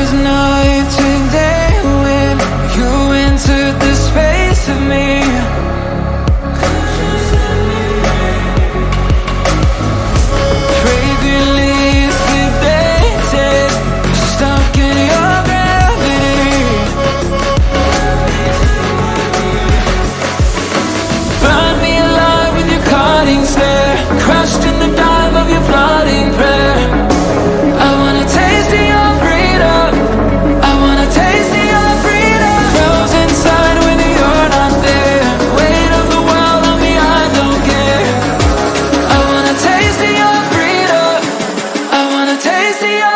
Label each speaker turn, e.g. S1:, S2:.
S1: was night and day when you entered the space of me. Fragrant leaves keep dating, stuck in your gravity. Burn me alive with your cutting stare, crushed in the dive of your flooding prayer. I wanna taste of your freedom, I wanna taste of your freedom. Frozen inside when you're not there, weight of the world on me, I don't care. I wanna taste of your freedom, I wanna taste of your